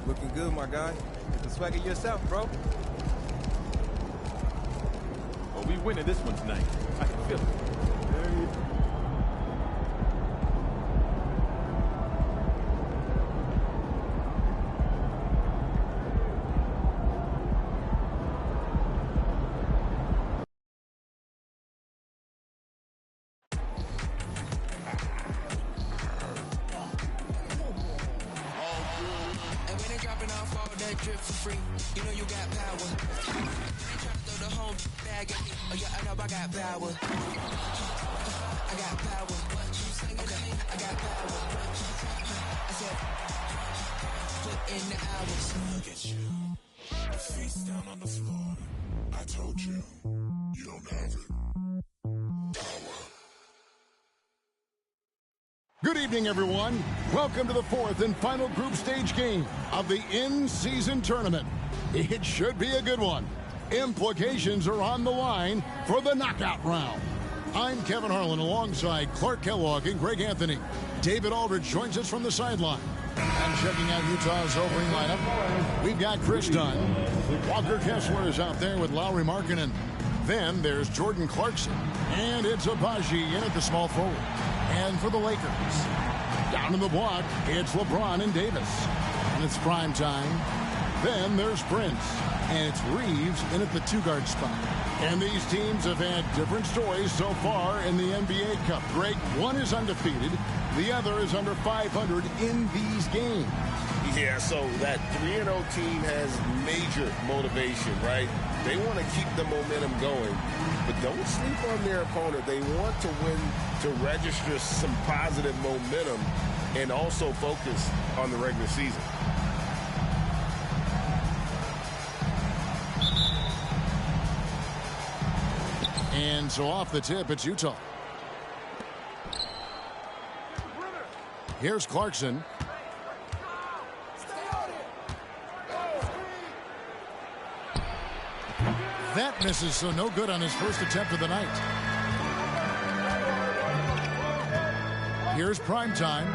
Looking good, my guy. Get the swagger yourself, bro. Oh, we winning this one tonight. I can feel it. Drip for free, you know you got power. Try to throw the whole bag at me. Oh yeah, I know I got power. I got power. Okay, I got power. I said, put in the hours. Look at you, your feet's down on the floor. I told you, you don't have it. Good evening, everyone. Welcome to the fourth and final group stage game of the in-season tournament. It should be a good one. Implications are on the line for the knockout round. I'm Kevin Harlan alongside Clark Kellogg and Greg Anthony. David Aldridge joins us from the sideline. And checking out Utah's opening lineup, we've got Chris Dunn. Walker Kessler is out there with Lowry Markkanen. Then there's Jordan Clarkson. And it's Abaji in at the small forward. And for the Lakers, down in the block, it's LeBron and Davis. And it's prime time. Then there's Prince. And it's Reeves in at the two-guard spot. And these teams have had different stories so far in the NBA Cup. Greg, one is undefeated. The other is under 500 in these games. Yeah, so that 3-0 team has major motivation, right? They want to keep the momentum going, but don't sleep on their opponent. They want to win to register some positive momentum and also focus on the regular season. And so off the tip, it's Utah. Here's Clarkson. That misses, so no good on his first attempt of the night. Here's Primetime.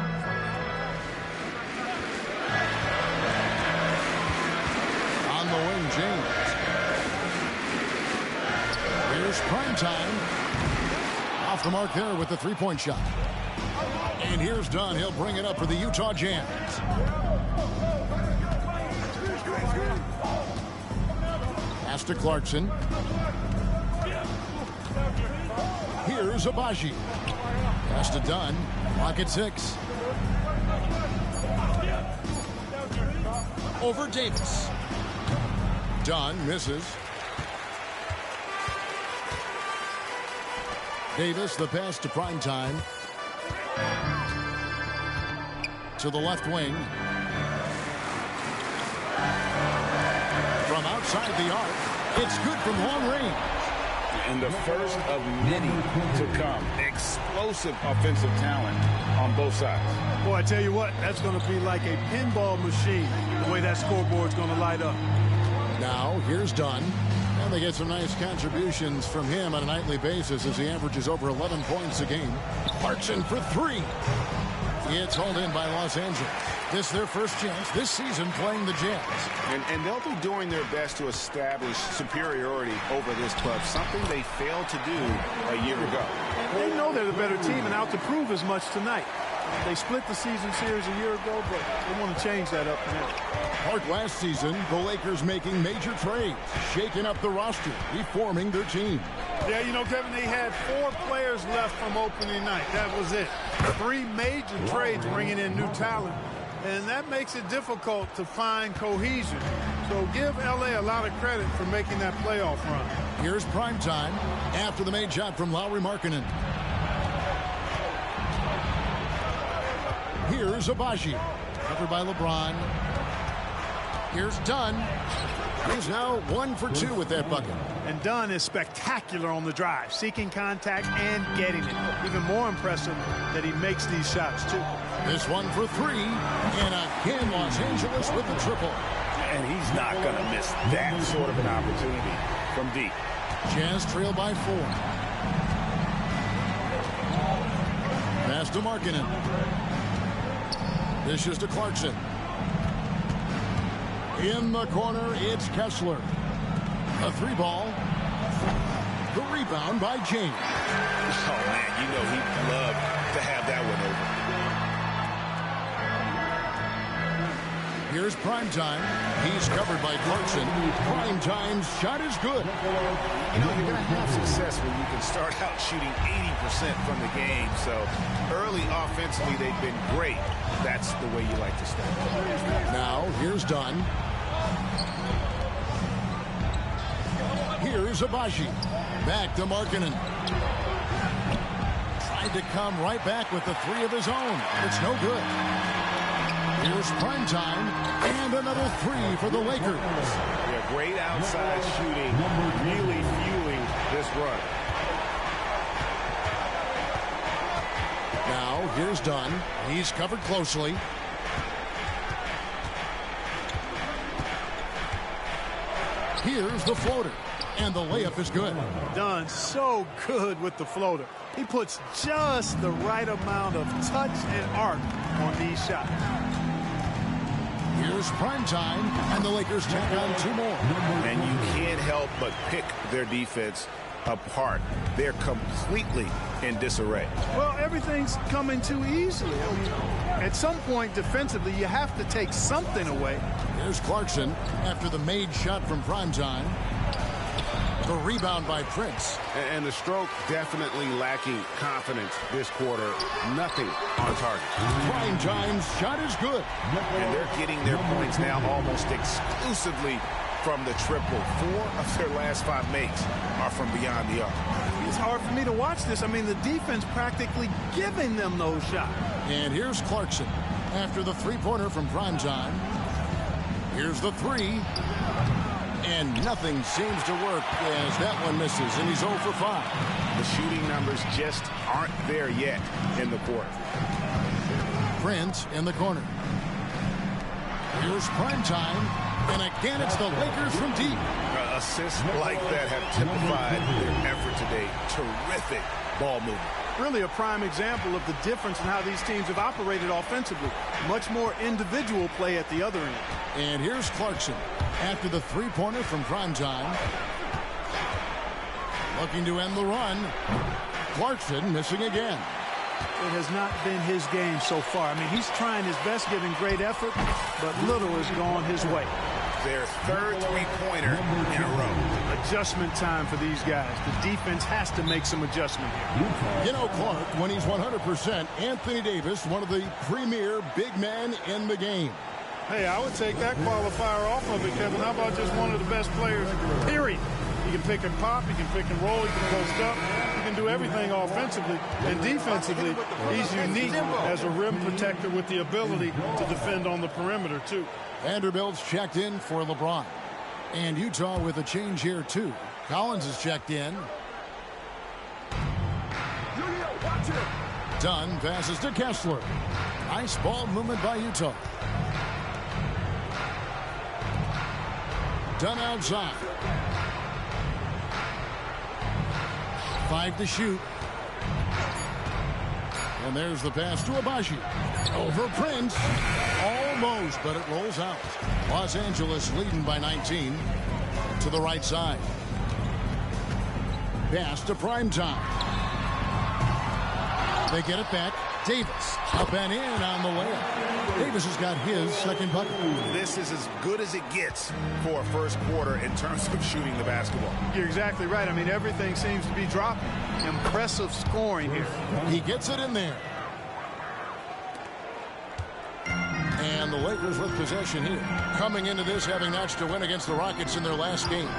On the wing, James. Here's Primetime. Off the mark there with the three-point shot. And here's Dunn. He'll bring it up for the Utah Jazz. Pass to Clarkson. Here's Abaji. Pass to Dunn. Clock at 6. Over Davis. Dunn misses. Davis, the pass to Primetime. To the left wing. From outside the arc, it's good from long range. And the first of many to come. Explosive offensive talent on both sides. Boy, I tell you what, that's going to be like a pinball machine, the way that scoreboard's going to light up. Now, here's Dunn. And they get some nice contributions from him on a nightly basis as he averages over 11 points a game. Clarkson for three. It's hauled in by Los Angeles. This is their first chance this season playing the Jazz. And they'll be doing their best to establish superiority over this club, something they failed to do a year ago. They know they're the better team and out to prove as much tonight. They split the season series a year ago, but they want to change that up now. Mark, last season, the Lakers making major trades, shaking up the roster, reforming their team. Yeah, you know, Kevin, they had 4 players left from opening night. That was it. 3 major trades bringing in new talent, and that makes it difficult to find cohesion. So give L.A. a lot of credit for making that playoff run. Here's Primetime after the made shot from Lowry Markkanen. Here's Abaji. Covered by LeBron. Here's Dunn. He's now 1 for 2 with that bucket. And Dunn is spectacular on the drive, seeking contact and getting it. Even more impressive that he makes these shots, too. This one for 3. And again, Los Angeles with the triple. And he's not going to miss that sort of an opportunity from deep. Jazz trail by 4. Pass to Markkanen. This is to Clarkson. In the corner, it's Kessler. A three ball. The rebound by James. Oh, man, you know he'd love to have that one over. Here's Primetime. He's covered by Clarkson. Primetime's shot is good. You know, you're going to have success when you can start out shooting 80% from the game. So early offensively, they've been great. That's the way you like to start. Now, here's Dunn. Here's Abaji. Back to Markkanen. Tried to come right back with the three of his own. It's no good. Here's Primetime, and another three for the Lakers. Yeah, great outside shooting, really fueling this run. Now, here's Dunn. He's covered closely. Here's the floater, and the layup is good. Dunn so good with the floater. He puts just the right amount of touch and arc on these shots. Here's Primetime, and the Lakers take on two more. And you can't help but pick their defense apart. They're completely in disarray. Well, everything's coming too easily. I mean, at some point defensively, you have to take something away. Here's Clarkson after the made shot from Primetime. The rebound by Prince. And the stroke definitely lacking confidence this quarter. Nothing on target. Primetime's shot is good. And they're getting their points now almost exclusively from the triple. 4 of their last 5 makes are from beyond the arc. It's hard for me to watch this. I mean, the defense practically giving them those shots. And here's Clarkson after the three-pointer from Primetime. Here's the three. And nothing seems to work as that one misses, and he's 0 for 5. The shooting numbers just aren't there yet in the quarter. Prince in the corner. Here's Primetime, and again it's the Lakers from deep. Assists like that have typified their effort today. Terrific ball movement. Really a prime example of the difference in how these teams have operated offensively. Much more individual play at the other end. And here's Clarkson after the three-pointer from Primetime. Looking to end the run. Clarkson missing again. It has not been his game so far. I mean, he's trying his best, giving great effort, but little has gone his way. Their third three-pointer in a row. Adjustment time for these guys. The defense has to make some adjustment here. You know, Clark, when he's 100%, Anthony Davis, one of the premier big men in the game. Hey, I would take that qualifier off of it, Kevin. How about just one of the best players, period? He can pick and pop, he can pick and roll, he can post up, he can do everything offensively. And defensively, he's unique as a rim protector with the ability to defend on the perimeter, too. Vanderbilt's checked in for LeBron. And Utah with a change here, too. Collins is checked in. Dunn passes to Kessler. Nice ball movement by Utah. Dunn outside. 5 to shoot. And there's the pass to Abaji. Over Prince. Almost, but it rolls out. Los Angeles leading by 19. To the right side. Pass to Primetime. They get it back. Davis up and in on the layup. Davis has got his second bucket. This is as good as it gets for a first quarter in terms of shooting the basketball. You're exactly right. I mean, everything seems to be dropping. Impressive scoring here. He gets it in there. And the Lakers with possession here. Coming into this having notched a win against the Rockets in their last game.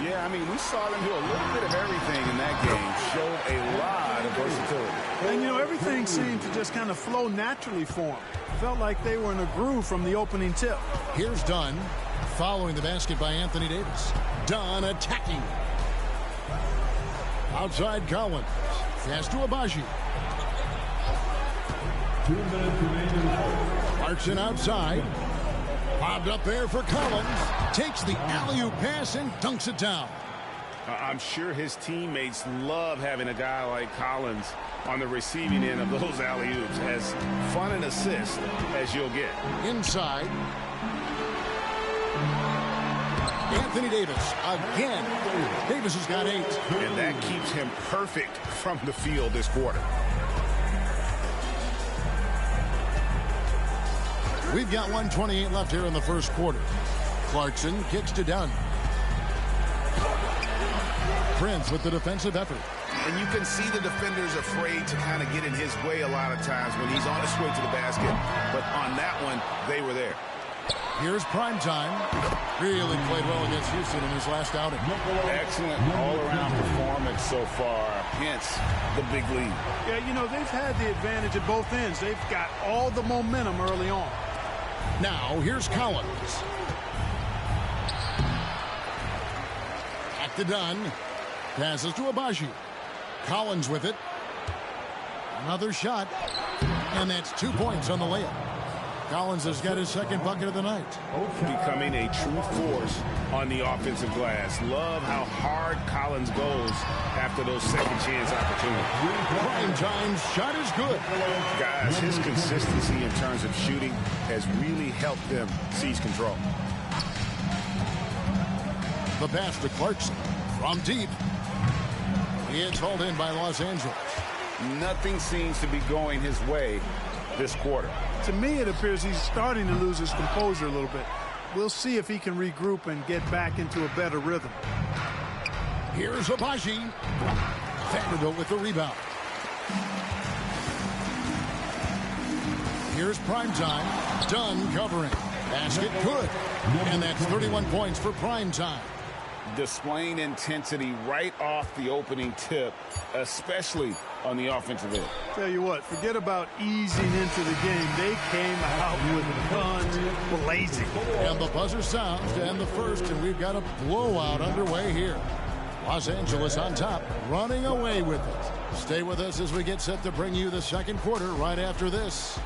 Yeah, I mean, we saw them do a little bit of everything in that game. Showed a lot of versatility. And, you know, everything seemed to just kind of flow naturally for them. Felt like they were in a groove from the opening tip. Here's Dunn following the basket by Anthony Davis. Dunn attacking. Outside Collins. Pass to Abaji. 2 minutes remaining. Clarkson outside. Bobbed up there for Collins. Takes the alley-oop pass and dunks it down. I'm sure his teammates love having a guy like Collins on the receiving end of those alley-oops. As fun an assist as you'll get. Inside. Anthony Davis again. Davis has got 8. And that keeps him perfect from the field this quarter. We've got 1:28 left here in the first quarter. Clarkson kicks to Dunn. Prince with the defensive effort. And you can see the defenders afraid to kind of get in his way a lot of times when he's on his way to the basket. But on that one, they were there. Here's Primetime. Really played well against Houston in his last outing. Excellent all-around performance so far, hence the big lead. Yeah, you know, they've had the advantage at both ends. They've got all the momentum early on. Now, here's Collins. Back to Dunn. Passes to Abaji. Collins with it. Another shot. And that's 2 points on the layup. Collins has got his second bucket of the night. Becoming a true force on the offensive glass. Love how hard Collins goes after those second chance opportunities. Primetime's shot is good. Guys, his consistency in terms of shooting has really helped them seize control. The pass to Clarkson from deep. It's hauled in by Los Angeles. Nothing seems to be going his way this quarter. To me, it appears he's starting to lose his composure a little bit. We'll see if he can regroup and get back into a better rhythm. Here's Abaji. Vanderbilt with the rebound. Here's Primetime. Dunn covering. Basket good. And that's 31 points for Primetime. Displaying intensity right off the opening tip, especially on the offensive end. Tell you what, forget about easing into the game. They came out with guns blazing. And the buzzer sounds to end the first, and we've got a blowout underway here. Los Angeles on top, running away with it. Stay with us as we get set to bring you the second quarter right after this.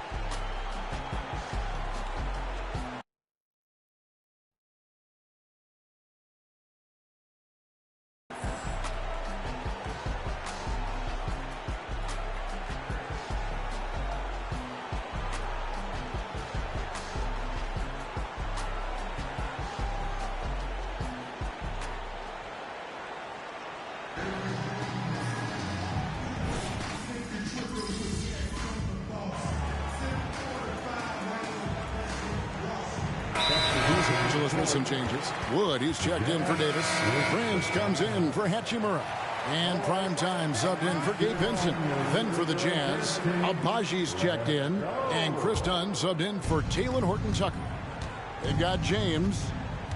With some changes. Wood, he's checked in for Davis. Prince comes in for Hachimura. And Primetime subbed in for Gabe Vincent. Then for the Jazz, Abaji's checked in. And Chris Dunn subbed in for Taylor Horton-Tucker. They've got James,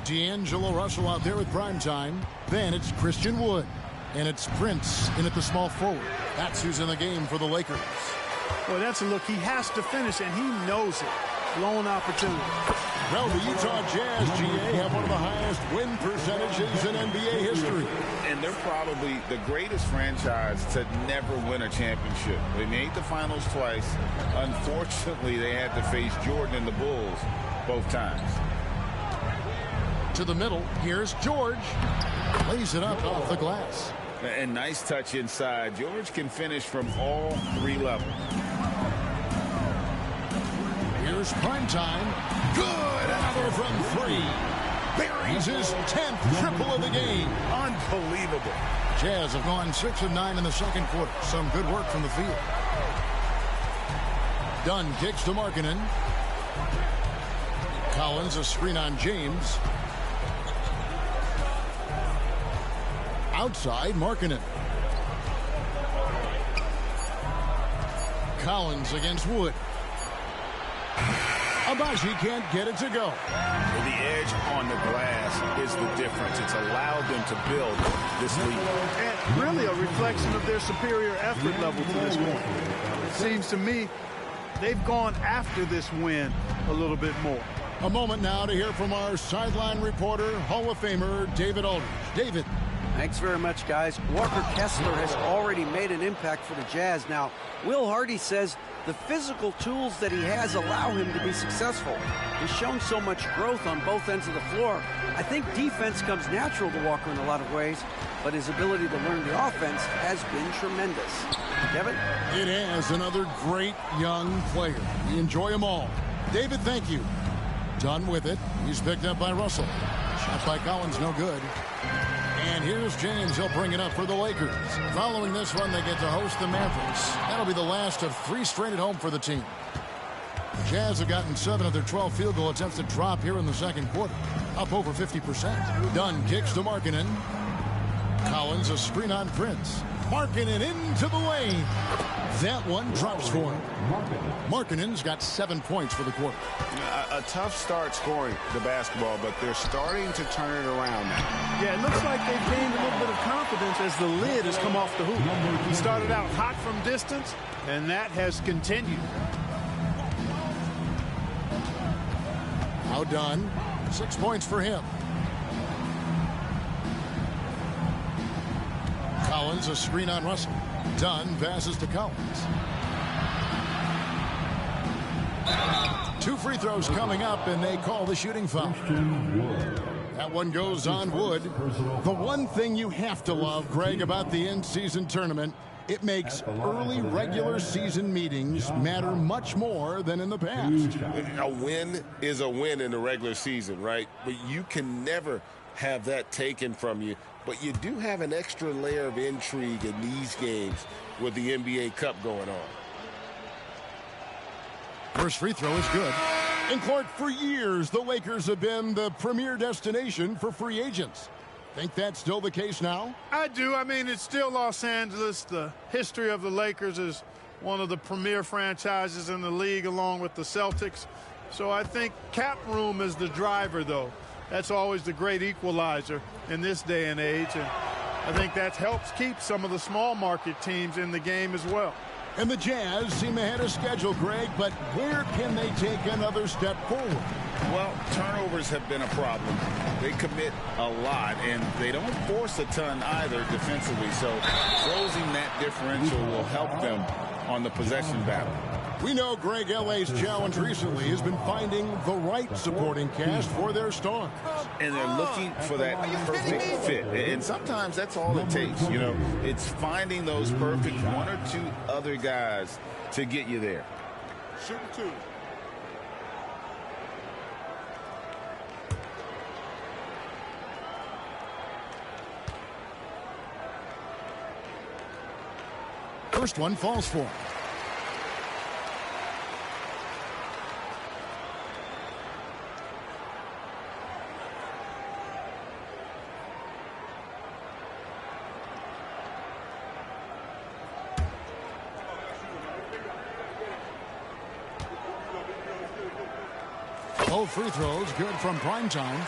D'Angelo Russell out there with Primetime. Then it's Christian Wood. And it's Prince in at the small forward. That's who's in the game for the Lakers. Boy, that's a look he has to finish, and he knows it. Blown opportunity. Well, the Utah Jazz, GA, have one of the highest win percentages in NBA history. And they're probably the greatest franchise to never win a championship. They made the finals twice. Unfortunately, they had to face Jordan and the Bulls both times. To the middle, here's George. Lays it up off the glass. And nice touch inside. George can finish from all three levels. Here's Primetime. Good. Another from 3. Buries his 10th triple of the game. Unbelievable. Jazz have gone 6 of 9 in the second quarter. Some good work from the field. Dunn kicks to Markkanen. Collins a screen on James. Outside Markkanen. Collins against Wood. Abaji can't get it to go. The edge on the glass is the difference. It's allowed them to build this lead. And really a reflection of their superior effort level to this point. It seems to me they've gone after this win a little bit more. A moment now to hear from our sideline reporter, Hall of Famer David Aldridge. David. Thanks very much, guys. Walker Kessler has already made an impact for the Jazz. Now, Will Hardy says the physical tools that he has allow him to be successful. He's shown so much growth on both ends of the floor. I think defense comes natural to Walker in a lot of ways, but his ability to learn the offense has been tremendous. Kevin? It has. Another great young player. We enjoy them all. David, thank you. Done with it. He's picked up by Russell. Shot by Collins, no good. And here's James. He'll bring it up for the Lakers. Following this one, they get to host the Mavericks. That'll be the last of 3 straight at home for the team. The Jazz have gotten 7 of their 12 field goal attempts to drop here in the second quarter. Up over 50%. Dunn kicks to Markkanen. Collins, a screen on Prince. Markkanen into the lane. That one drops for him. Markkanen's got 7 points for the quarter. A tough start scoring the basketball, but they're starting to turn it around now. Yeah, it looks like they've gained a little bit of confidence as the lid has come off the hoop. He started out hot from distance, and that has continued. Now Dunn. 6 points for him. Collins, a screen on Russell. Dunn passes to Collins. 2 free throws coming up, and they call the shooting foul. That one goes on Wood. The one thing you have to love, Greg, about the in-season tournament, it makes early regular season meetings matter much more than in the past. A win is a win in the regular season, right? But you can never have that taken from you. But you do have an extra layer of intrigue in these games with the NBA Cup going on. First free throw is good. And Clark, for years, the Lakers have been the premier destination for free agents. Think that's still the case now? I do. I mean, it's still Los Angeles. The history of the Lakers is one of the premier franchises in the league along with the Celtics. So I think cap room is the driver, though. That's always the great equalizer in this day and age. And I think that helps keep some of the small market teams in the game as well. And the Jazz seem ahead of schedule, Greg, but where can they take another step forward? Well, turnovers have been a problem. They commit a lot, and they don't force a ton either defensively. So closing that differential will help them on the possession battle. We know, Greg, LA's challenge recently has been finding the right supporting cast for their stars. And they're looking for that perfect fit. And sometimes that's all it takes. You know, it's finding those perfect 1 or 2 other guys to get you there. Shooting 2. First one falls for him. Both free throws good from primetime.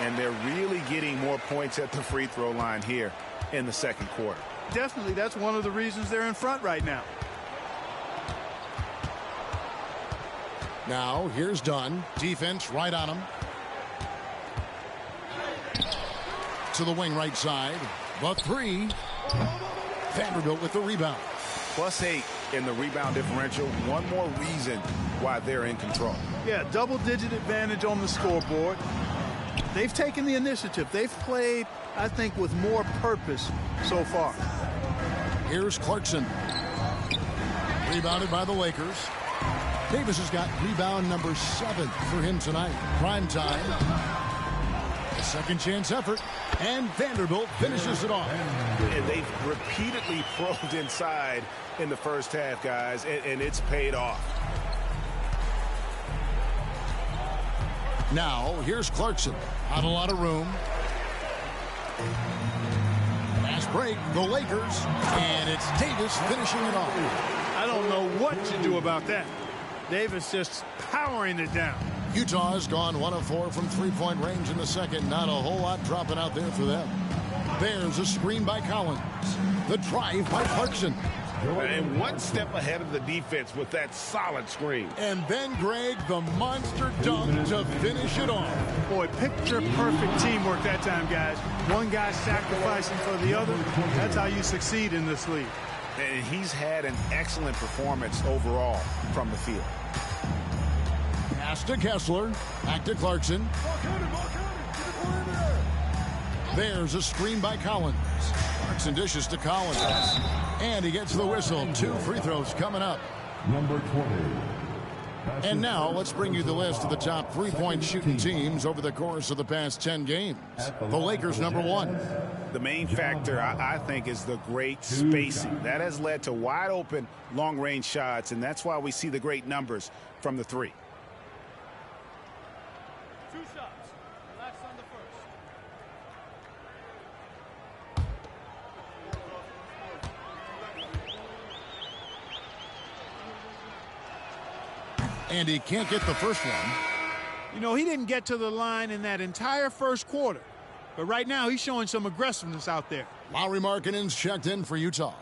And they're really getting more points at the free throw line here in the second quarter. Definitely, that's one of the reasons they're in front right now. Now, here's Dunn. Defense right on him. To the wing right side. The 3. Vanderbilt with the rebound. +8 in the rebound differential. One more reason why they're in control. Yeah, double-digit advantage on the scoreboard. They've taken the initiative. They've played, I think, with more purpose so far. Here's Clarkson. Rebounded by the Lakers. Davis has got rebound number 7 for him tonight. Prime time. Second chance effort. And Vanderbilt finishes it off. And they've repeatedly probed inside in the first half, guys, and it's paid off. Now, here's Clarkson. Not a lot of room. Fast break, the Lakers, and it's Davis finishing it off. I don't know what you do about that. Davis just powering it down. Utah's gone 1 of 4 from three-point range in the second. Not a whole lot dropping out there for them. There's a screen by Collins. The drive by Clarkson. And one step ahead of the defense with that solid screen. And then, Greg, the monster dunk to finish it off. Boy, picture-perfect teamwork that time, guys. One guy sacrificing for the other. That's how you succeed in this league. And he's had an excellent performance overall from the field. Pass to Kessler. Back to Clarkson. There's a screen by Collins. Clarkson dishes to Collins. And he gets the whistle. 2 free throws coming up. Number 20. And now let's bring you the list of the top three-point shooting teams over the course of the past 10 games. The Lakers #1. The main factor, I think, is the great spacing. That has led to wide open long-range shots, and that's why we see the great numbers from the three. 2 shots. Relax on the first. And he can't get the first one. You know, he didn't get to the line in that entire first quarter. But right now, he's showing some aggressiveness out there. Lauri Markkanen's checked in for Utah.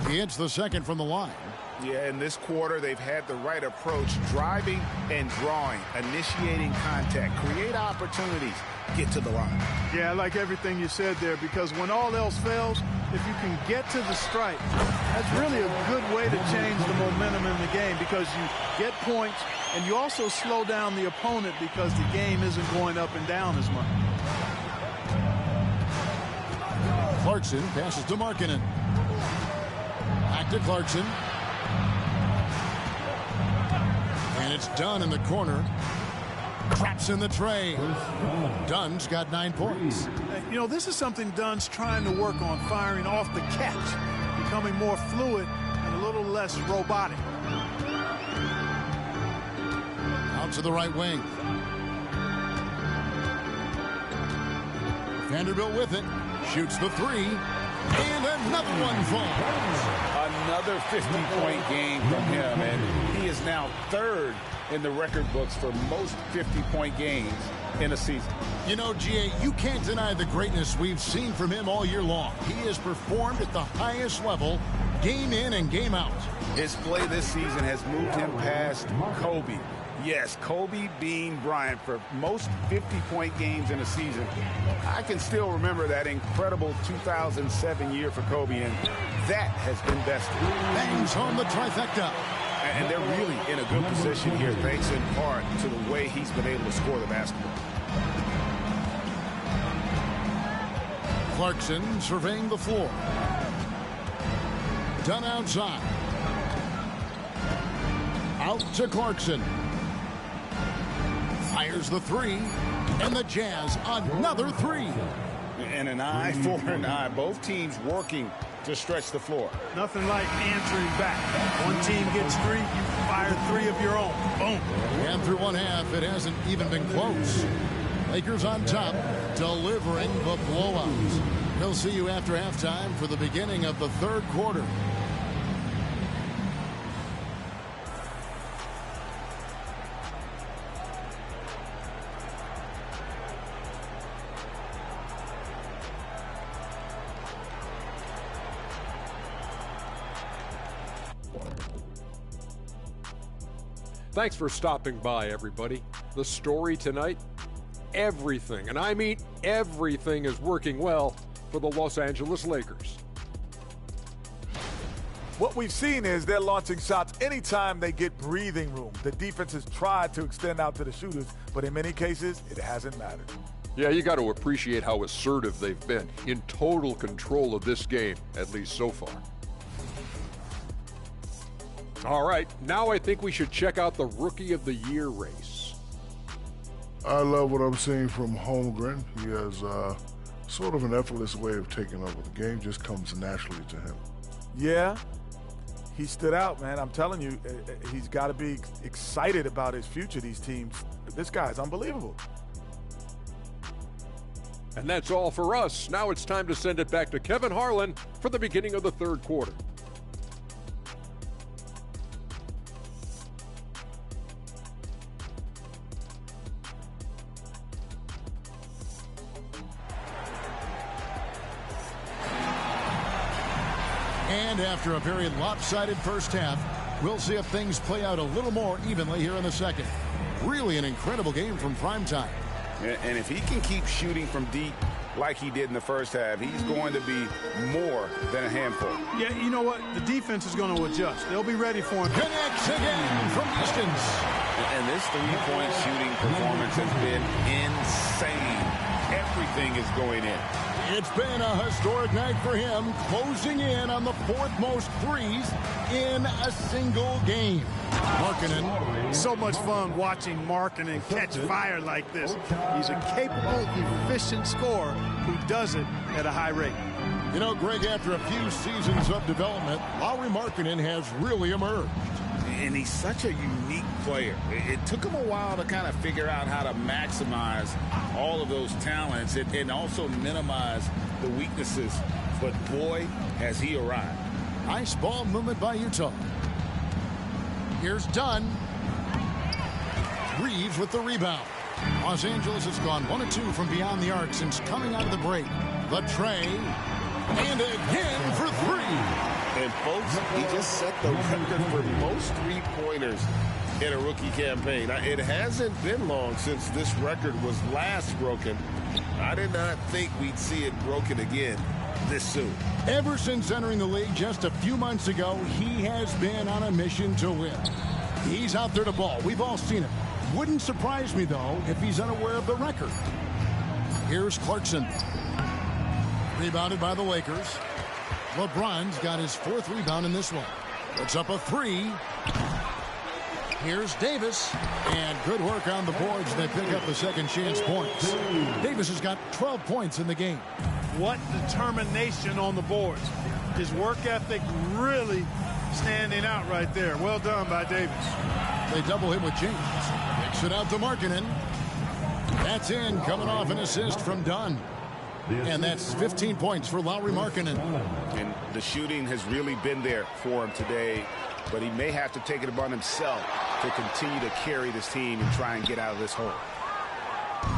He hits the second from the line. Yeah, in this quarter, they've had the right approach, driving and drawing, initiating contact, create opportunities, get to the line. Yeah, I like everything you said there, because when all else fails, if you can get to the stripe, that's really a good way to change the momentum in the game, because you get points and you also slow down the opponent because the game isn't going up and down as much. Clarkson passes to Markkanen. Back to Clarkson. And it's Dunn in the corner. Traps in the tray. Dunn's got 9 points. You know, this is something Dunn's trying to work on, firing off the catch, becoming more fluid and a little less robotic. Out to the right wing. Vanderbilt with it. Shoots the 3. And another one falls. Another 50-point game from him, and he is now third in the record books for most 50-point games in a season. You know, G.A., you can't deny the greatness we've seen from him all year long. He has performed at the highest level, game in and game out. His play this season has moved him past Kobe. Yes, Kobe being Bryant for most 50-point games in a season. I can still remember that incredible 2007 year for Kobe, and that has been bested. Bangs home the trifecta. And they're really in a good position here, thanks in part to the way he's been able to score the basketball. Clarkson surveying the floor. Dunn outside. Out to Clarkson. Fires the 3. And the Jazz another 3. And an eye for an eye. Both teams working to stretch the floor. Nothing like answering back. One team gets 3, you fire 3 of your own. Boom. And through one half, it hasn't even been close. Lakers on top, delivering the blowout. We'll see you after halftime for the beginning of the third quarter. Thanks for stopping by, everybody. The story tonight, everything, and I mean everything, is working well for the Los Angeles Lakers. What we've seen is they're launching shots anytime they get breathing room. The defense has tried to extend out to the shooters, but in many cases, it hasn't mattered. Yeah, you got to appreciate how assertive they've been, in total control of this game, at least so far. All right, now I think we should check out the Rookie of the Year race. I love what I'm seeing from Holmgren. He has sort of an effortless way of taking over. The game just comes naturally to him. Yeah, he stood out, man. I'm telling you, he's got to be excited about his future, these teams. This guy's unbelievable. And that's all for us. Now it's time to send it back to Kevin Harlan for the beginning of the third quarter. And after a very lopsided first half, we'll see if things play out a little more evenly here in the second. Really an incredible game from primetime. And if he can keep shooting from deep like he did in the first half, he's going to be more than a handful. Yeah, you know what? The defense is going to adjust. They'll be ready for him. Connects again from distance. And this three-point shooting performance has been insane. Every everything is going in. It's been a historic night for him, closing in on the 4th most threes in a single game. Markkanen. So much fun watching Markkanen catch fire like this. He's a capable, efficient scorer who does it at a high rate. You know, Greg, after a few seasons of development, Lauri Markkanen has really emerged. And he's such a unique player. It took him a while to kind of figure out how to maximize all of those talents and also minimize the weaknesses. But boy, has he arrived. Nice ball movement by Utah. Here's Dunn. Reeves with the rebound. Los Angeles has gone 1 of 2 from beyond the arc since coming out of the break. The tray. And again for 3. And folks, he just set the record for most three-pointers in a rookie campaign. Now, it hasn't been long since this record was last broken. I did not think we'd see it broken again this soon. Ever since entering the league just a few months ago, he has been on a mission to win. He's out there to ball. We've all seen it. Wouldn't surprise me, though, if he's unaware of the record. Here's Clarkson. Rebounded by the Lakers. LeBron's got his 4th rebound in this one. Puts up a 3. Here's Davis. And good work on the boards. They pick up the second chance points. Davis has got 12 points in the game. What determination on the boards. His work ethic really standing out right there. Well done by Davis. They double him with James. Kicks it out to Markkanen. That's in, coming off an assist from Dunn. And that's 15 points for Lauri Markkanen. And the shooting has really been there for him today, but he may have to take it upon himself to continue to carry this team and try and get out of this hole.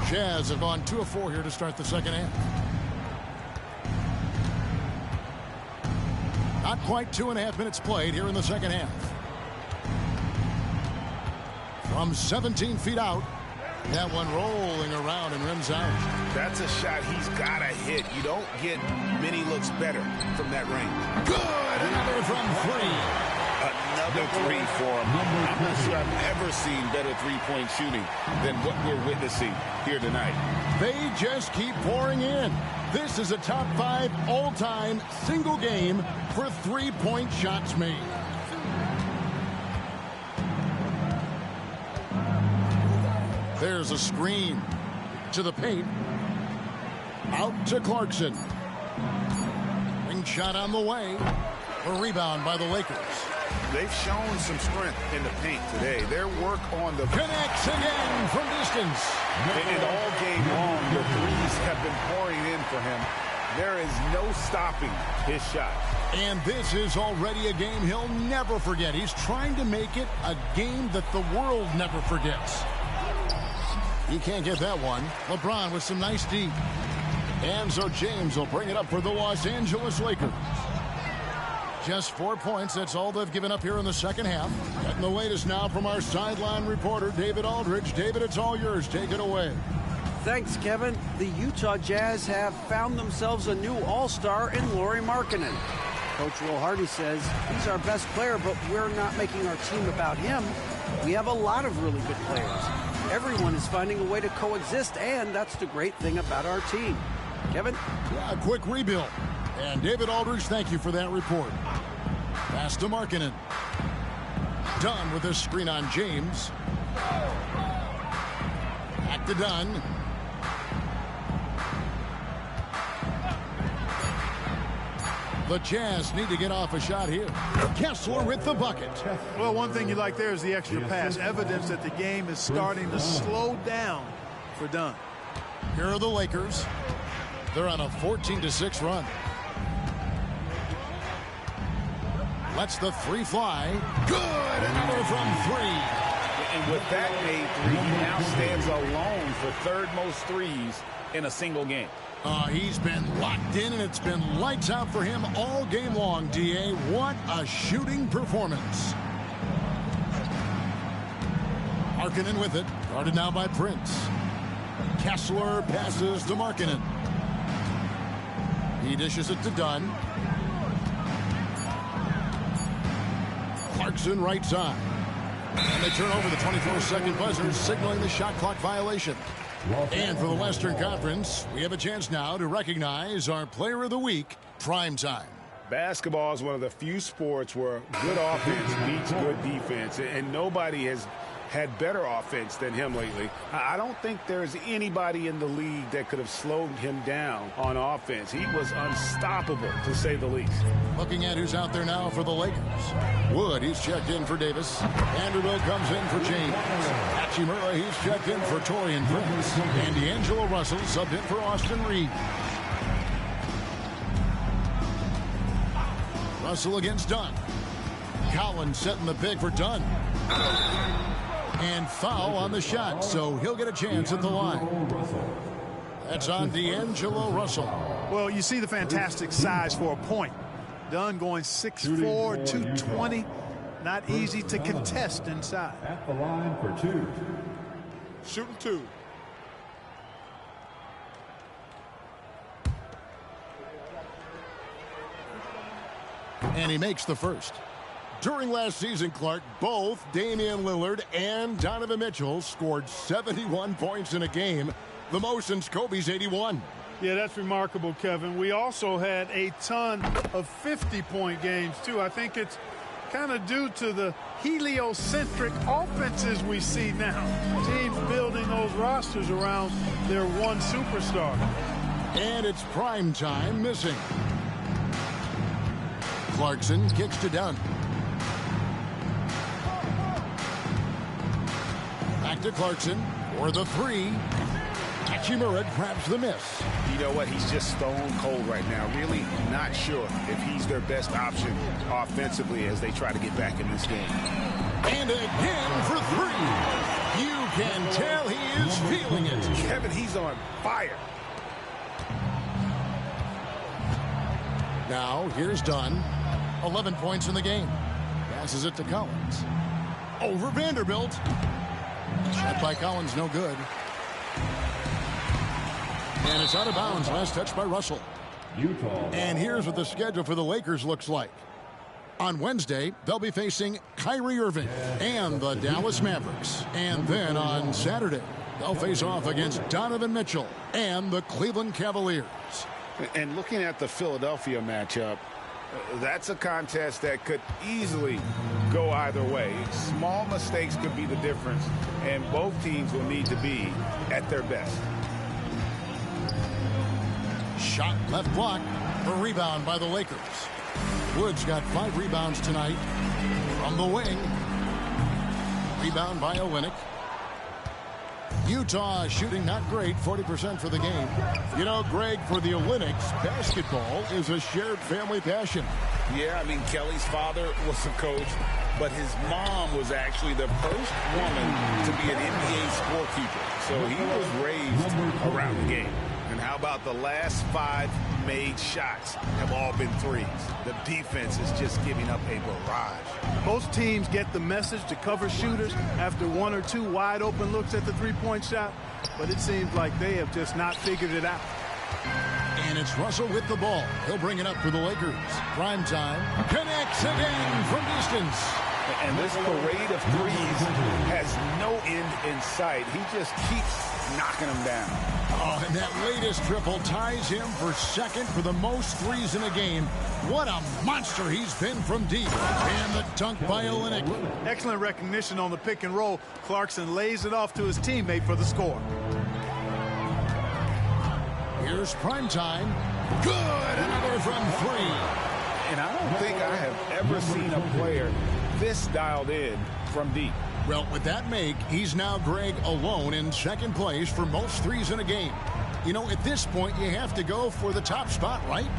Jazz have gone 2 of 4 here to start the second half. Not quite 2.5 minutes played here in the second half. From 17 feet out, that one rolling around and rims out. That's a shot he's got to hit. You don't get many looks better from that range. Good! Another from 3. Another 3 for him. I'm not sure I've ever seen better three-point shooting than what we're witnessing here tonight. They just keep pouring in. This is a top 5 all-time single game for three-point shots made. There's a screen to the paint. Out to Clarkson. Ring shot on the way. A rebound by the Lakers. They've shown some strength in the paint today. Their work on the... Connects again from distance. And all game long, the threes have been pouring in for him. There is no stopping his shot. And this is already a game he'll never forget. He's trying to make it a game that the world never forgets. He can't get that one. LeBron with some nice D. And so James will bring it up for the Los Angeles Lakers. Just 4 points. That's all they've given up here in the second half. Getting the latest now from our sideline reporter, David Aldridge. David, it's all yours. Take it away. Thanks, Kevin. The Utah Jazz have found themselves a new all-star in Lauri Markkanen. Coach Will Hardy says he's our best player, but we're not making our team about him. We have a lot of really good players. Everyone is finding a way to coexist, and that's the great thing about our team. Kevin? Yeah, a quick rebuild. And David Aldridge, thank you for that report. Pass to Markkanen. Dunn with a screen on James. Back to Dunn. The Jazz need to get off a shot here. Kessler with the bucket. Well, one thing you like there is the extra pass. Evidence that the game is starting to slow down for Dunn. Here are the Lakers. They're on a 14-6 run. Lets the 3 fly. Good! Another from 3. And with that made 3, he now stands alone for third most threes in a single game. He's been locked in, and it's been lights out for him all game long, D.A. What a shooting performance. Markkanen with it. Guarded now by Prince. Kessler passes to Markkanen. He dishes it to Dunn. Clarkson right side. And they turn over the 24-second buzzer, signaling the shot clock violation. And for the Western Conference, we have a chance now to recognize our Player of the Week, Primetime. Basketball is one of the few sports where good offense beats good defense, and nobody has had better offense than him lately. I don't think there's anybody in the league that could have slowed him down on offense. He was unstoppable, to say the least. Looking at who's out there now for the Lakers. Wood, he's checked in for Davis. Vanderbilt comes in for James. Hachimura, he's checked in for Torian Prince. And D'Angelo Russell subbed in for Austin Reeves. Russell against Dunn. Collins setting the pick for Dunn. And foul on the shot, so he'll get a chance at the line. That's on D'Angelo Russell. Well, you see the fantastic size for a point. Dunn going 6'4", 220. Not easy to contest inside. At the line for two. Shooting two. And he makes the first. During last season, Clark, both Damian Lillard and Donovan Mitchell scored 71 points in a game, the most since Kobe's 81. Yeah, that's remarkable, Kevin. We also had a ton of 50-point games, too. I think it's kind of due to the heliocentric offenses we see now. Teams building those rosters around their one superstar. And it's prime time missing. Clarkson kicks to Dunn. Back to Clarkson for the three. Hachimura grabs the miss. You know what? He's just stone cold right now. Really not sure if he's their best option offensively as they try to get back in this game. And again for three. You can tell he is feeling it. Kevin, he's on fire. Now here's Dunn. 11 points in the game. Passes it to Collins. Over Vanderbilt. Shot by Collins, no good. And it's out of bounds. Last touch by Russell. Utah. And here's what the schedule for the Lakers looks like. On Wednesday, they'll be facing Kyrie Irving and the Dallas Mavericks. And then on Saturday, they'll face off against Donovan Mitchell and the Cleveland Cavaliers. And looking at the Philadelphia matchup, that's a contest that could easily go either way. Small mistakes could be the difference, and both teams will need to be at their best. Shot left block. A rebound by the Lakers. Woods got 5 rebounds tonight from the wing. Rebound by Olynyk. Utah shooting not great, 40% for the game. You know, Greg, for the Olynyks, basketball is a shared family passion. Yeah, I mean, Kelly's father was a coach, but his mom was actually the first woman to be an NBA scorekeeper. So he was raised around the game. And how about the last 5 made shots have all been threes? The defense is just giving up a barrage. Most teams get the message to cover shooters after 1 or 2 wide open looks at the three-point shot, but it seems like they have just not figured it out. And it's Russell with the ball. He'll bring it up for the Lakers. Prime time. Connects again from distance. And this parade of threes has no end in sight. He just keeps knocking them down. Oh, and that latest triple ties him for second for the most threes in a game. What a monster he's been from deep. And the dunk by Olynyk. Excellent recognition on the pick and roll. Clarkson lays it off to his teammate for the score. Here's prime time. Good. Another from 3. And I don't think I have ever seen a player this dialed in from deep. Well, with that make, he's now, Greg, alone in second place for most threes in a game. You know, at this point, you have to go for the top spot, right?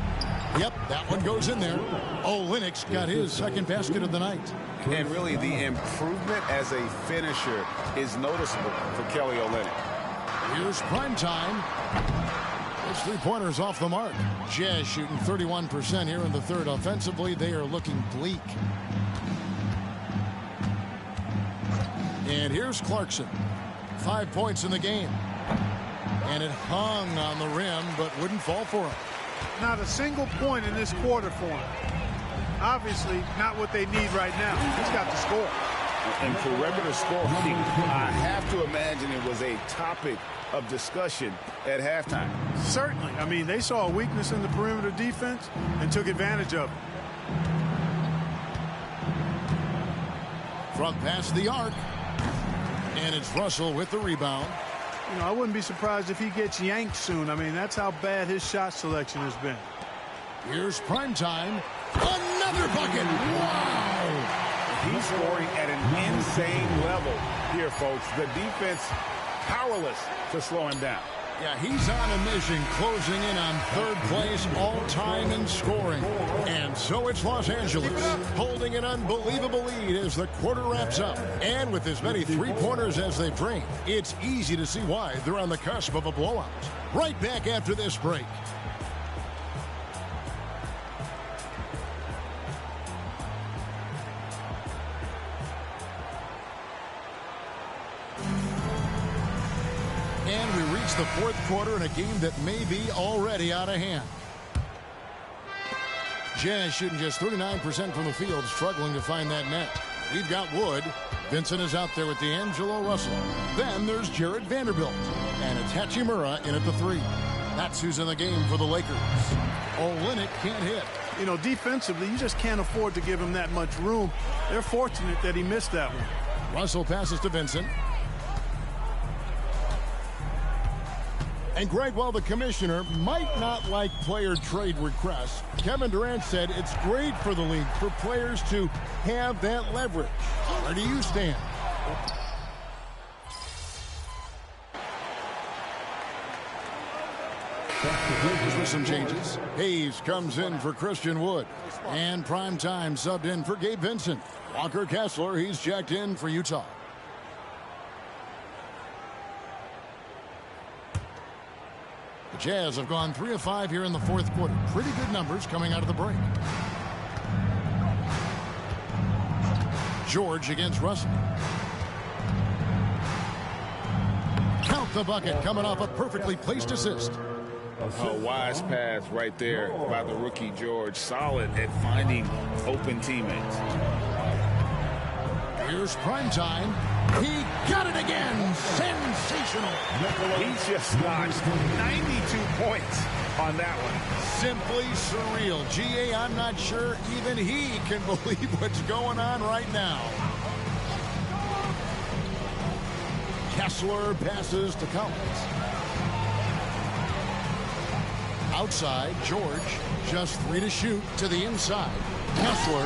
Yep, that one goes in there. Olynyk's got his second basket of the night. And really, the improvement as a finisher is noticeable for Kelly Olynyk. Here's prime time. His three-pointers off the mark. Jazz shooting 31% here in the third. Offensively, they are looking bleak. And here's Clarkson. 5 points in the game. And it hung on the rim, but wouldn't fall for him. Not a single point in this quarter for him. Obviously, not what they need right now. He's got to score. and perimeter scoring, I have to imagine it was a topic of discussion at halftime. Certainly. I mean, they saw a weakness in the perimeter defense and took advantage of it. From past the arc. And it's Russell with the rebound. You know, I wouldn't be surprised if he gets yanked soon. I mean, that's how bad his shot selection has been. Here's Primetime. Another bucket. Wow. He's scoring at an insane level here, folks. The defense powerless to slow him down. Yeah, he's on a mission, closing in on third place all-time in scoring. And so it's Los Angeles, holding an unbelievable lead as the quarter wraps up. And with as many three-pointers as they've drained, it's easy to see why they're on the cusp of a blowout. Right back after this break. And we reach the fourth quarter in a game that may be already out of hand. Jazz shooting just 39% from the field, struggling to find that net. We've got Wood. Vincent is out there with D'Angelo Russell. Then there's Jared Vanderbilt. And it's Hachimura in at the 3. That's who's in the game for the Lakers. Olynyk can't hit. You know, defensively, you just can't afford to give him that much room. They're fortunate that he missed that one. Russell passes to Vincent. And Greg, while the commissioner might not like player trade requests, Kevin Durant said it's great for the league for players to have that leverage. Where do you stand? With some changes, Hayes comes in for Christian Wood. And Primetime subbed in for Gabe Vincent. Walker Kessler, he's checked in for Utah. The Jazz have gone 3 of 5 here in the fourth quarter. Pretty good numbers coming out of the break. George against Russell. Count the bucket, coming off a perfectly placed assist. A wise pass right there by the rookie George. Solid at finding open teammates. Here's Primetime. He got it again. Sensational. He's just notched 92 points on that one. Simply surreal. G.A., I'm not sure even he can believe what's going on right now. Kessler passes to Collins. Outside, George, just 3 to shoot to the inside. Kessler,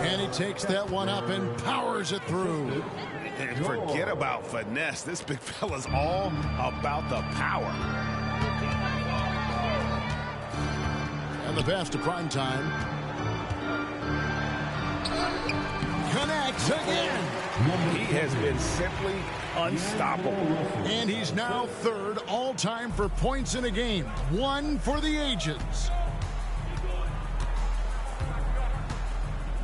and he takes that one up and powers it through. And forget about finesse. This big fella's all about the power. And the pass to Primetime. Connects again. He has been simply unstoppable. And he's now third all-time for points in a game. 1 for the ages.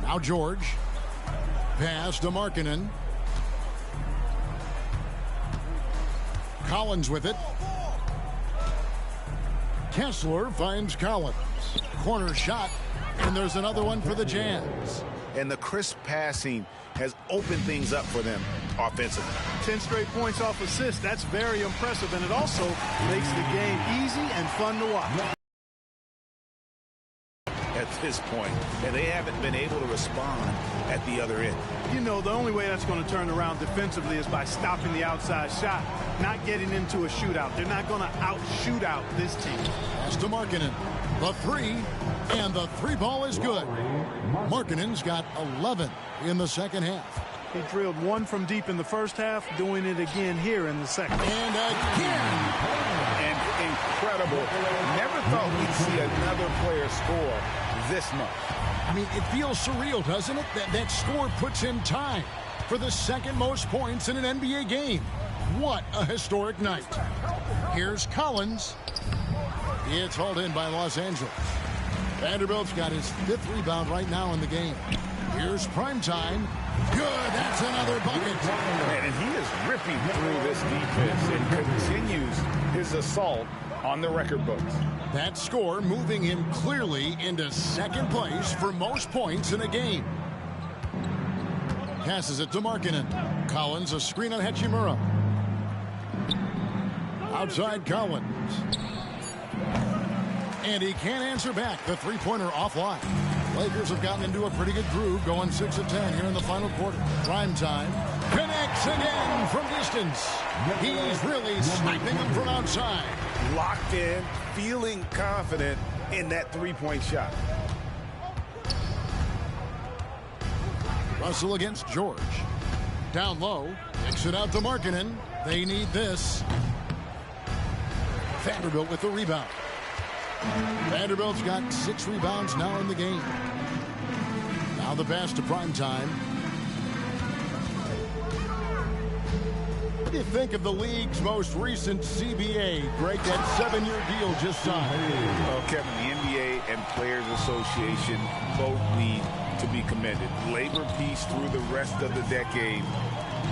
Now George. Pass to Markkanen. Collins with it. Kessler finds Collins. Corner shot. And there's another one for the Jazz. And the crisp passing has opened things up for them offensively. 10 straight points off assists. That's very impressive. And it also makes the game easy and fun to watch. At this point, and they haven't been able to respond at the other end. You know, the only way that's going to turn around defensively is by stopping the outside shot, not getting into a shootout. They're not going to out-shoot out this team. Pass to Markkanen. The 3, and the 3 ball is good. Markkanen's got 11 in the second half. He drilled 1 from deep in the first half, doing it again here in the second. And again. And incredible. Never thought we'd see another player score this much. I mean, it feels surreal, doesn't it? That score puts in time for the second most points in an NBA game. What a historic night. Here's Collins. It's hauled in by Los Angeles. Vanderbilt's got his 5th rebound right now in the game. Here's Primetime. Good, that's another bucket. And he is ripping through this defense and continues his assault on the record books. That score moving him clearly into second place for most points in a game. Passes it to Markkanen. Collins, a screen on Hachimura. Outside Collins. And he can't answer back. The three-pointer offline. Lakers have gotten into a pretty good groove, going 6 of 10 here in the final quarter. Prime time. Connects again from distance. He's really sniping them from outside. Locked in, feeling confident in that three-point shot. Russell against George. Down low. Kicks it out to Markkanen. They need this. Vanderbilt with the rebound. Vanderbilt's got 6 rebounds now in the game. Now the pass to Primetime. What do you think of the league's most recent CBA? Greg, that 7-year deal just signed. Well, Kevin, the NBA and Players Association both need to be commended. Labor peace through the rest of the decade.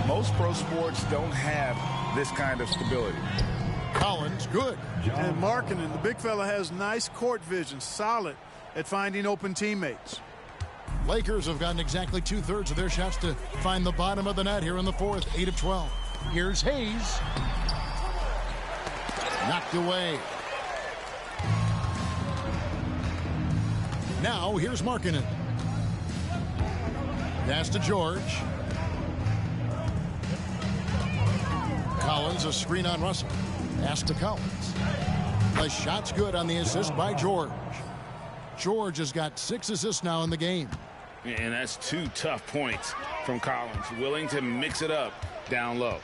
Most pro sports don't have this kind of stability. Collins, good. And Markkanen, the big fella, has nice court vision, solid at finding open teammates. Lakers have gotten exactly 2/3 of their shots to find the bottom of the net here in the fourth, 8 of 12. Here's Hayes. Knocked away. Now here's Markkanen. Pass to George. Collins, a screen on Russell. Pass to Collins. The shot's good on the assist by George. George has got 6 assists now in the game. And that's 2 tough points from Collins. Willing to mix it up down low.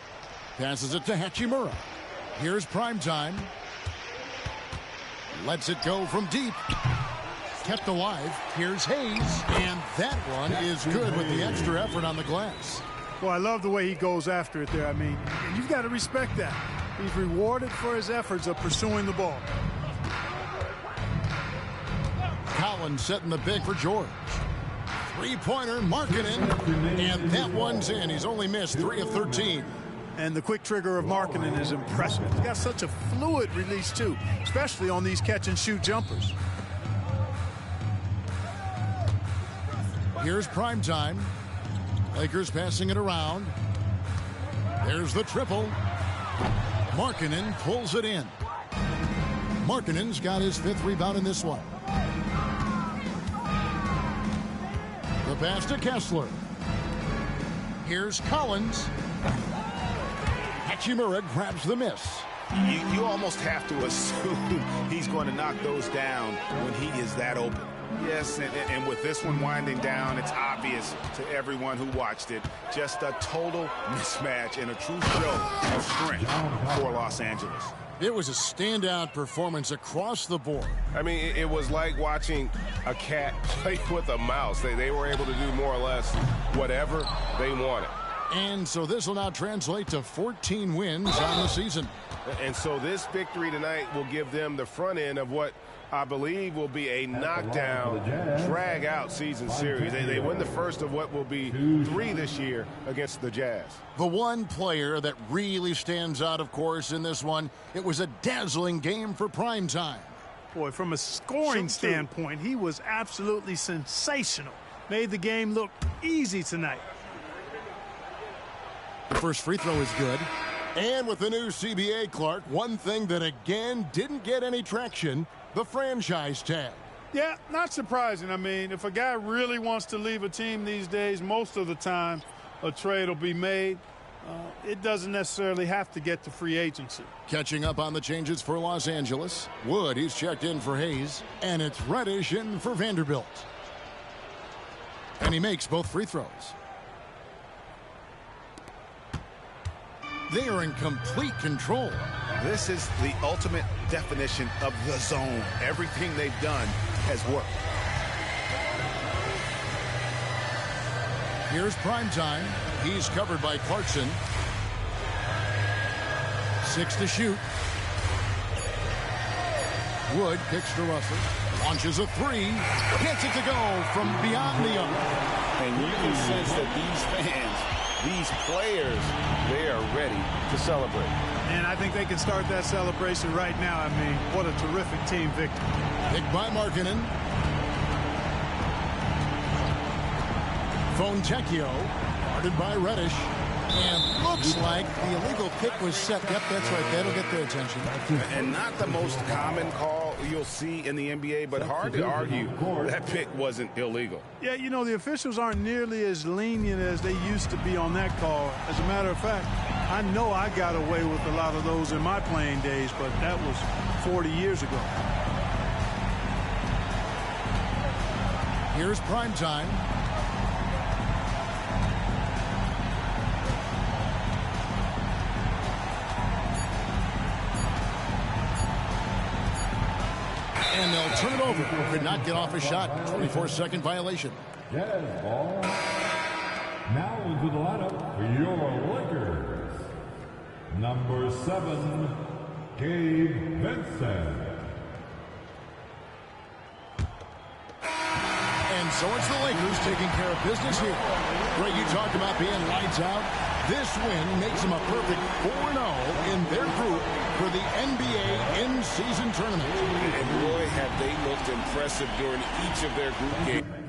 Passes it to Hachimura. Here's Primetime. Lets it go from deep. Kept alive. Here's Hayes. And that one is good with the extra effort on the glass. Well, I love the way he goes after it there. I mean, you've got to respect that. He's rewarded for his efforts of pursuing the ball. Collins setting the big for George. Three-pointer, Markkanen. And that one's in. He's only missed 3 of 13. And the quick trigger of Markkanen is impressive. He's got such a fluid release, too, especially on these catch-and-shoot jumpers. Here's Primetime. Lakers passing it around. There's the triple. Markkanen pulls it in. Markkanen's got his 5th rebound in this one. The pass to Kessler. Here's Collins. Hachimura grabs the miss. You almost have to assume he's going to knock those down when he is that open. Yes, and with this one winding down, it's obvious to everyone who watched it. Just a total mismatch and a true show of strength for Los Angeles. It was a standout performance across the board. I mean, it was like watching a cat play with a mouse. They were able to do more or less whatever they wanted. And so this will now translate to 14 wins on the season. And so this victory tonight will give them the front end of what I believe will be a knockdown, drag-out season series. They win the first of what will be 3 this year against the Jazz. The one player that really stands out, of course, in this one, it was a dazzling game for Primetime. Boy, from a scoring standpoint, he was absolutely sensational. Made the game look easy tonight. The first free throw is good. And with the new CBA, Clark, one thing that again didn't get any traction, the franchise tag. Yeah, not surprising. I mean, if a guy really wants to leave a team these days, most of the time a trade will be made. It doesn't necessarily have to get to free agency. Catching up on the changes for Los Angeles. Wood, he's checked in for Hayes. And it's Reddish in for Vanderbilt. And he makes both free throws. They are in complete control. This is the ultimate definition of the zone. Everything they've done has worked. Here's Primetime. He's covered by Clarkson. 6 to shoot. Wood kicks to Russell. Launches a 3. Gets it to go from beyond the arc. And you can sense that these fans, these players, they are ready to celebrate. And I think they can start that celebration right now. I mean, what a terrific team victory. Picked by Markkanen. Fontecchio. guarded by Reddish. And looks like the illegal kick was set. Yep, that's right. That'll get their attention. And not the most common call you'll see in the NBA, but hard to argue that pick wasn't illegal. Yeah, you know, the officials aren't nearly as lenient as they used to be on that call. As a matter of fact, I know I got away with a lot of those in my playing days, but that was 40 years ago. Here's prime time. And they'll turn it over. Could not get off a shot. 24-second violation. Jazz ball. Now into the lineup for your Lakers. Number 7, Gabe Vincent. And so it's the Lakers taking care of business here. Greg, you talked about being lights out. This win makes them a perfect 4-0 in their group for the NBA in-season tournament. And boy, have they looked impressive during each of their group games.